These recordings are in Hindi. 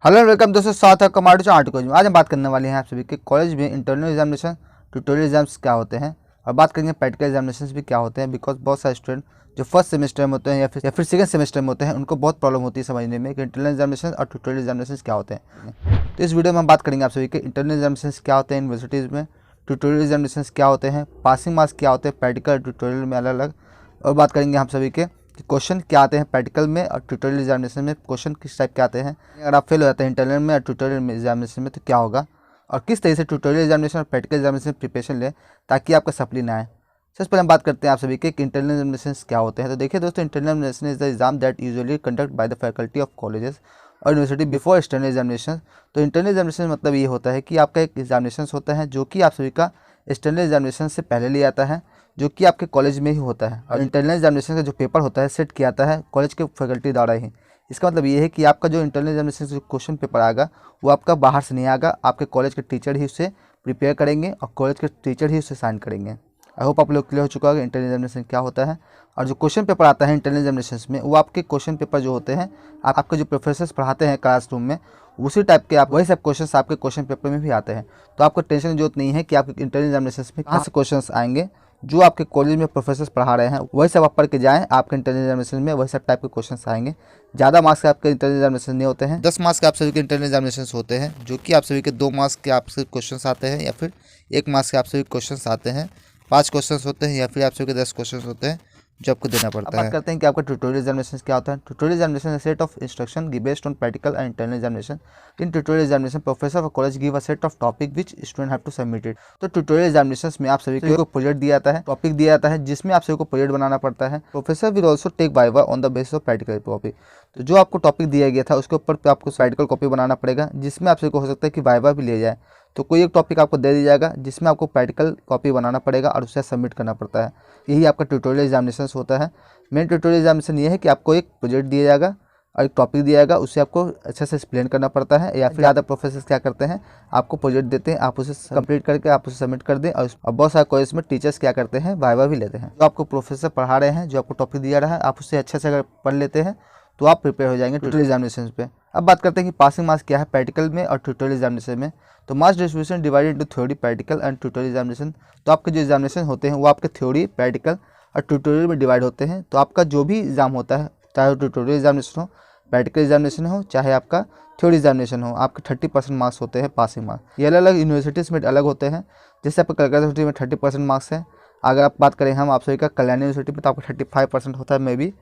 हेलो वेलकम दोस्तों, स्वागत है कमांडो आर्ट कोच में। आज हम बात करने वाले हैं आप सभी के कॉलेज में इंटरनल एग्जामिनेशन, ट्यूटोरियल एग्जाम्स क्या होते हैं और बात करेंगे प्रैक्टिकल एग्जामिनेशंस भी क्या होते हैं। बिकॉज बहुत सारे स्टूडेंट जो फर्स्ट सेमेस्टर में होते हैं या फिर सेकंड सेमेस्टर में होते हैं, उनको बहुत प्रॉब्लम होती है समझने में कि इंटरनल एग्जामिनेशन और ट्यूटोरियल एग्जामिनेशन क्या होते हैं। तो इस वीडियो में हम बात करेंगे आप सभी के इंटरनल एग्जामिनेशन क्या होते हैं यूनिवर्सिटीज़ में, ट्यूटोरियल एग्जामिनेशन क्या होते हैं, पासिंग मार्क्स क्या होते हैं प्रैक्टिकल ट्यूटोरियल में अलग अलग, और बात करेंगे हम सभी के क्वेश्चन क्या आते हैं प्रैक्टिकल में और ट्यूटोरियल एग्जामिनेशन में, क्वेश्चन किस टाइप के आते हैं। अगर आप फेल हो जाते हैं इंटरनल में और ट्यूटोरियल में एग्जामिनेशन में तो क्या होगा, और किस तरह से ट्यूटोरियल एग्जामिनेशन और प्रैक्टिकल एग्जामिनेशन प्रिपरेशन लें ताकि आपका सप्ली ना आए। सबसे पहले हम बात करते हैं आप सभी के इंटरनल एग्जामिनेशन क्या होते हैं। तो देखिए दोस्तों, internal examination is the exam that usually conduct by the faculty of colleges और यूनिवर्सिटी बिफोर एक्सटर्नल एग्जामिनेशन। तो इंटरनल एग्जामिनेशन मतलब ये होता है कि आपका एक एग्जामिनेशन होता है जो कि आप सभी का एक्सटर्नल एग्जामिनेशन से पहले लिया आता है, जो कि आपके कॉलेज में ही होता है। और इंटरनल एग्जामिनेशन का जो पेपर होता है सेट किया जाता है कॉलेज के फैकल्टी द्वारा ही। इसका मतलब ये है कि आपका जो इंटरनल एग्जामिनेशन जो क्वेश्चन पेपर आएगा वो आपका बाहर से नहीं आएगा, आपके कॉलेज के टीचर ही उससे प्रिपेयर करेंगे और कॉलेज के टीचर ही उससे साइन करेंगे। आई होप आप लोग क्लियर हो चुका होगा इंटरनल एग्जामिनेशन क्या होता है। और जो क्वेश्चन पेपर आता है इंटरनल एग्जामिनेशन में, वो आपके क्वेश्चन पेपर जो होते हैं आपके जो प्रोफेसर पढ़ाते हैं क्लासरूम में, उसी टाइप के आप वही सब क्वेश्चंस आपके क्वेश्चन पेपर में भी आते हैं। तो आपको टेंशन की जरूरत नहीं है कि आपके इंटरनल एग्जामिनेशन में कहाँ से क्वेश्चंस आएंगे। जो आपके कॉलेज में प्रोफेसर पढ़ा रहे हैं वही सब आप पढ़ के जाएं, आपके इंटरनल एग्जामिनेशन में वही सब टाइप के क्वेश्चंस आएंगे। ज़्यादा मार्क्स के आपके इंटरनल एग्जामिनेशन नहीं होते हैं, 10 मार्क्स के आप सभी के इंटरनल एग्जामिनेशन होते हैं, जो कि आप सभी के 2 मार्क्स के आपसे क्वेश्चन आते हैं या फिर 1 मार्क्स के आप सभी क्वेश्चन आते हैं। 5 क्वेश्चन होते हैं या फिर आप सभी के 10 क्वेश्चन होते हैं जो आपको देना पड़ता है। बात करते हैं कि आपका ट्यूटोरियल एग्जामिनेशन क्या होता है। Tutorial examination set of instruction based on practical and internal examination. In tutorial examination professor और college give a set of topic which student have to submit it. तो ट्यूटोरियल एग्जामिनेशन में आप सभी को प्रोजेक्ट दिया जाता है, टॉपिक दिया जाता है, जिसमें आप सभी को प्रोजेक्ट बनाना पड़ता है। Professor will also take viva on the basis of practical topic. तो जो आपको टॉपिक दिया गया था उसके ऊपर आपको प्रैक्टिकल कॉपी बनाना पड़ेगा, जिसमें आप सभी को हो सकता है कि वाइवा भी ले जाए। तो कोई एक टॉपिक आपको दे दिया जाएगा जिसमें आपको प्रैक्टिकल कॉपी बनाना पड़ेगा और उसे सबमिट करना पड़ता है। यही आपका ट्यूटोरियल एग्जामिनेशन होता है। मेन ट्यूटोरियल एग्जामिनेशन ये है कि आपको एक प्रोजेक्ट दिया जाएगा और एक टॉपिक दिया जाएगा, उसे आपको अच्छे से एक्सप्लेन करना पड़ता है। या फिर ज़्यादा प्रोफेसर क्या करते हैं, आपको प्रोजेक्ट देते हैं, आप उसे कंप्लीट करके आप उसे सबमिट कर दें। और बहुत सारे कॉलेज में टीचर्स क्या करते हैं, वाइवा भी लेते हैं। जो आपको प्रोफेसर पढ़ा रहे हैं, जो आपको टॉपिक दिया रहा है, आप उसे अच्छे से अगर पढ़ लेते हैं तो आप प्रिपेयर हो जाएंगे ट्यूटोरियल एग्जामिनेशन पे। अब बात करते हैं कि पासिंग मार्क्स क्या है प्रैक्टिकल में और ट्यूटोरियल एग्जामिनेशन में। तो marks distribution divided into theory, practical and tutorial examination. तो आपके जो एग्जामिनेशन होते हैं वो आपके थ्योरी, प्रैक्टिकल और ट्यूटोरियल में डिवाइड होते हैं। तो आपका जो भी एग्जाम होता है, चाहे वो ट्यूटोरियल एग्जामिनेशन हो, प्रैक्टिकल एग्जामिनेशन हो, चाहे आपका थ्योरी एग्जामिनेशन हो, आपके 30% मार्क्स होते हैं पासिंग मार्क्स। ये अलग अलग यूनिवर्सिटीज़ में अलग होते हैं। जैसे आपका कलकत्ता यूनिवर्सिटी में 30% मार्क्स है। अगर आप बात करें हम आप सभी का कल्याण यूनिवर्सिटी में, तो आपका 35% होता है, मे बी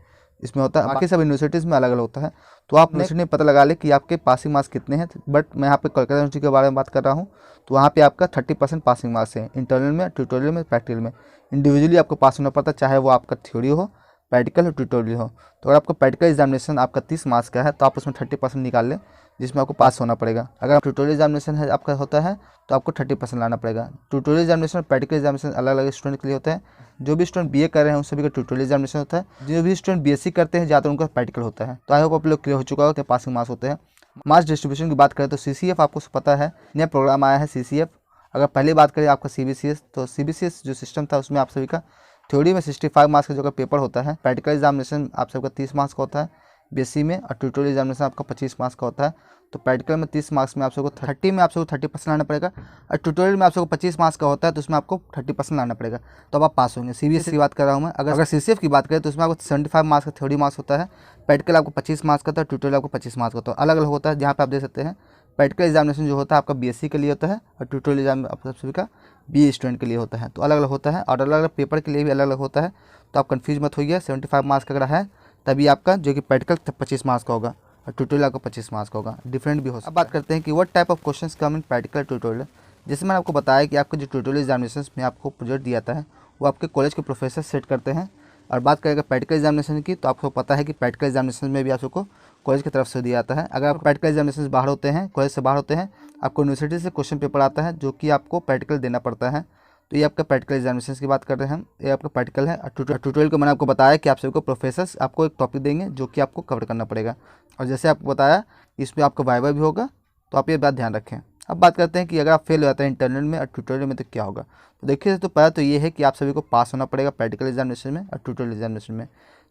इसमें होता है। बाकी सब यूनिवर्सिटीज़ में अलग अलग होता है। तो आप यूनिवर्सिटी में पता लगा ले कि आपके पासिंग मार्क्स कितने हैं। बट मैं यहाँ पे कलकत्ता यूनिवर्सिटी के बारे में बात कर रहा हूँ। तो वहाँ पे आपका 30% पासिंग मार्क्स है, इंटरनल में, ट्यूटोरियल में, प्रैक्टिकल में। इंडिविजुअली आपको पास होना पड़ता है, चाहे वो आपका थ्योरी हो, प्रैक्टिकल और ट्यूटोरियल हो। तो अगर आपका प्रैक्टिकल एग्जामिनेशन आपका 30 मार्क्स का है तो आप उसमें 30% निकाल लें, जिसमें आपको पास होना पड़ेगा। अगर ट्यूटोरियल एग्जामिनेशन है आपका होता है तो आपको 30% लाना पड़ेगा। ट्यूटोरियल एग्जामिनेशन और प्रैक्टिकल एग्जामिनेशन अलग अलग स्टूडेंट के लिए होता है। जो भी स्टूडेंट बीए कर रहे हैं उन सभी का ट्यूटोरियल एग्जामिनेशन होता है। जो भी स्टूडेंट बीएससी करते हैं ज़्यादातर उनका प्रैक्टिकल होता है। तो आई होप आप लोग क्लियर हो चुका होगा कि पासिंग मार्क्स होते हैं। मार्क्स डिस्ट्रीब्यूशन की बात करें तो सीसीएफ आपको पता है, नया प्रोग्राम आया है सीसीएफ। अगर पहले बात करें आपका सीबीसीएस, तो सीबीसीएस जो सिस्टम था उसमें आप सभी का थ्योरी में 65 मार्क्स का जो पेपर होता है, प्रैक्टिकल एग्जामिनेशन आप सबका 30 मार्क्स का होता है बीएससी में, और ट्यूटोरियल एग्जामिनेशन आपका 25 मार्क्स का होता है। तो प्रैक्टिकल में 30 मार्क्स में आप सबको 30 में आप सबको 30% लाना पड़ेगा, और ट्यूटोरियल में आप सबको 25 मार्क्स का होता है तो उसमें आपको 30% लाना पड़ेगा, तो अब आप पास होंगे। सीबीएसई की बात कर रहा हूँ मैं। अगर सीसीएफ की बात करें तो उसमें आपको 75 मार्क्स का थ्योरी मार्क्स होता है, प्रैक्टिकल आपको 25 मार्क्स का होता है, ट्यूटोरियल आपको 25 मार्क्स का होता है। अलग अलग होता है, जहाँ पर आप देख सकते हैं प्रैक्टिकल एग्जामिनेशन जो होता है आपका बीएससी के लिए होता है, और ट्यूटोरियल एग्जाम आप सभी का बीए स्टूडेंट के लिए होता है। तो अलग अलग होता है और अलग अलग पेपर के लिए भी अलग अलग होता है। तो आप कंफ्यूज मत होइए। 75 मार्क्स का अगर है तभी आपका जो कि प्रैक्टिकल 25 मार्क्स का होगा और ट्यूटोरियल आपका 25 मार्क्स का होगा, डिफरेंट भी हो सकता है। अब बात करते हैं कि what type of questions come in practical tutorial. जैसे मैंने आपको बताया कि आपका जो ट्यूटोरियल एग्जामिनेशन में आपको प्रोजेक्ट दिया जाता है वो आपके कॉलेज के प्रोफेसर सेट करते हैं। और बात करेंगे प्रैक्टिकल एग्जामिनेशन की, तो आपको पता है कि प्रैक्टिकल एग्जामिनेशन में भी आपको कॉलेज की तरफ से दिया जाता है। अगर आप प्रैक्टिकल एग्जामिनेशन बाहर होते हैं, कॉलेज से बाहर होते हैं, आपको यूनिवर्सिटी से क्वेश्चन पेपर आता है जो कि आपको प्रैक्टिकल देना पड़ता है। तो ये आपका प्रैक्टिकल एग्जामिनेशन की बात कर रहे हैं हम, ये आपका प्रैक्टिकल है। ट्यूटोरियल को मैंने आपको बताया कि आप सभी को प्रोफेसर्स आपको एक टॉपिक देंगे जो कि आपको कवर करना पड़ेगा, और जैसे आपको बताया इसमें आपका वाइवा भी होगा, तो आप ये बात ध्यान रखें। अब बात करते हैं कि अगर आप फेल हो जाते हैं इंटरनल में और ट्यूटोरियल में तो क्या होगा। तो देखिए, तो पहला तो ये है कि आप सभी को पास होना पड़ेगा प्रैक्टिकल एग्जामिनेशन में और ट्यूटोरियल एग्जामिनेशन में।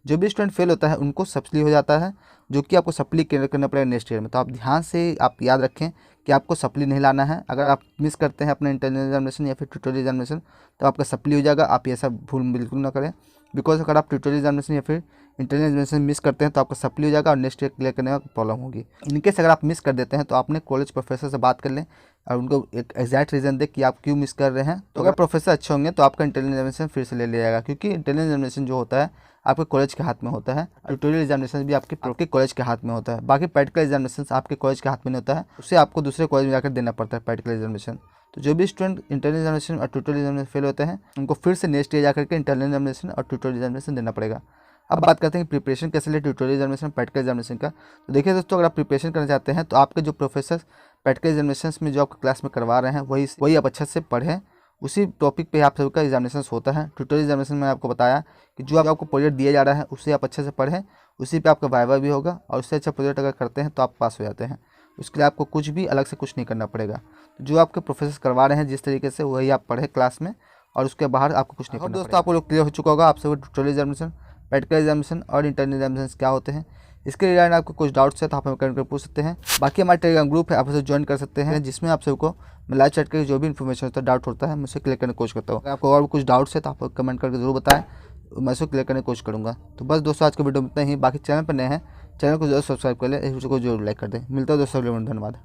जो भी स्टूडेंट फेल होता है उनको सप्ली हो जाता है, जो कि आपको सप्ली क्लियर करना पड़ेगा नेक्स्ट ईयर में। तो आप ध्यान से आप याद रखें कि आपको सप्ली नहीं लाना है। अगर आप मिस करते हैं अपना इंटरनल एग्जामिनेशन या फिर ट्यूटोरियल एग्जामिनेशन तो आपका सप्ली हो जाएगा। आप ये सब भूल बिल्कुल ना करें, बिकॉज अगर आप ट्यूटोरियल एग्जामिनेशन या फिर इंटरनल एग्जामिनेशन मिस करते हैं तो आपका सप्ली हो जाएगा और नेक्स्ट ईयर क्लियर करने में प्रॉब्लम होगी। इनकेस अगर आप मिस कर देते हैं तो आपने कॉलेज प्रोफेसर से बात कर लें और उनको एक एग्जैक्ट रीज़न दे कि आप क्यों मिस कर रहे हैं। तो अगर प्रोफेसर अच्छे होंगे तो आपका इंटरनल एग्जामिनेशन फिर से ले लिया जाएगा, क्योंकि इंटरनल एग्जामिनेशन जो होता है आपके कॉलेज के हाथ में होता है। ट्यूटोरियल एग्जामिनेशन भी आपके कॉलेज के हाथ में होता है। बाकी प्रैक्टिकल एग्जामिनेशन आपके कॉलेज के हाथ में नहीं होता है, उसे आपको दूसरे कॉलेज में जाकर देना पड़ता है प्रैक्टिकल एग्जामिनेशन। तो जो भी स्टूडेंट इंटरनल एग्जामिनेशन और ट्यूटोरियल एग्जामिनेशन फेल होते हैं उनको फिर से नेक्स्ट ईयर जाकर के इंटरनल एग्जामिनेशन और ट्यूटोरियल एग्जामिनेशन देना पड़ेगा। अब बात करते हैं प्रिपरेशन कैसे ले ट्यूटोरियल एग्जामिनेशन प्रैक्टिकल एग्जामिनेशन का। तो देखिए दोस्तों, अगर आप प्रिपरेशन करना चाहते हैं तो आपके जो प्रोफेसर प्रैक्टिकल एग्जामिनेशन में जो आपको क्लास में करवा रहे हैं वही आप अच्छे से पढ़ें, उसी टॉपिक पे आप सबका एग्जामिनेशन होता है। ट्यूटोरियल एग्जामिनेशन में आपको बताया कि जो आपको प्रोजेक्ट दिया जा रहा है उसे आप अच्छे से पढ़ें, उसी पे आपका वाइवा भी होगा और उससे अच्छा प्रोजेक्ट अगर करते हैं तो आप पास हो जाते हैं। उसके लिए आपको कुछ भी अलग से कुछ नहीं करना पड़ेगा। तो जो आपके प्रोफेसर करवा रहे हैं जिस तरीके से वही आप पढ़ें क्लास में, और उसके बाहर आपको कुछ नहीं करना पड़ेगा। दोस्तों, आपको लोग क्लियर हो चुका होगा आप सब ट्यूटोरियल एग्जामिनेशन, प्रैक्टिकल एग्जामिनेशन और इंटरनल एग्जामिनेशन क्या होते हैं। इसके रिगार्डिंग आपको कुछ डाउट्स है तो आप हमें कमेंट कर पूछ सकते हैं। बाकी हमारे टेलीग्राम ग्रुप है, आप उसे ज्वाइन कर सकते हैं, जिसमें आप सबको मैं लाइव चैट करके जो भी इन्फॉर्मेशन होता है, डाउट होता है, मुझसे क्लियर करने की कोशिश करता हूँ। अगर आपको और भी कुछ डाउट्स है तो आप कमेंट करके जरूर बताएं, मैं उसको क्लियर करने की कोशिश करूँगा। तो बस दोस्तों, आज के वीडियो में इतना ही। बाकी चैनल पर नए हैं, चैनल को जरूर सब्सक्राइब कर लें, इस वीडियो को जरूर लाइक कर दें। मिलता है दोस्तों अगले वीडियो में, धन्यवाद।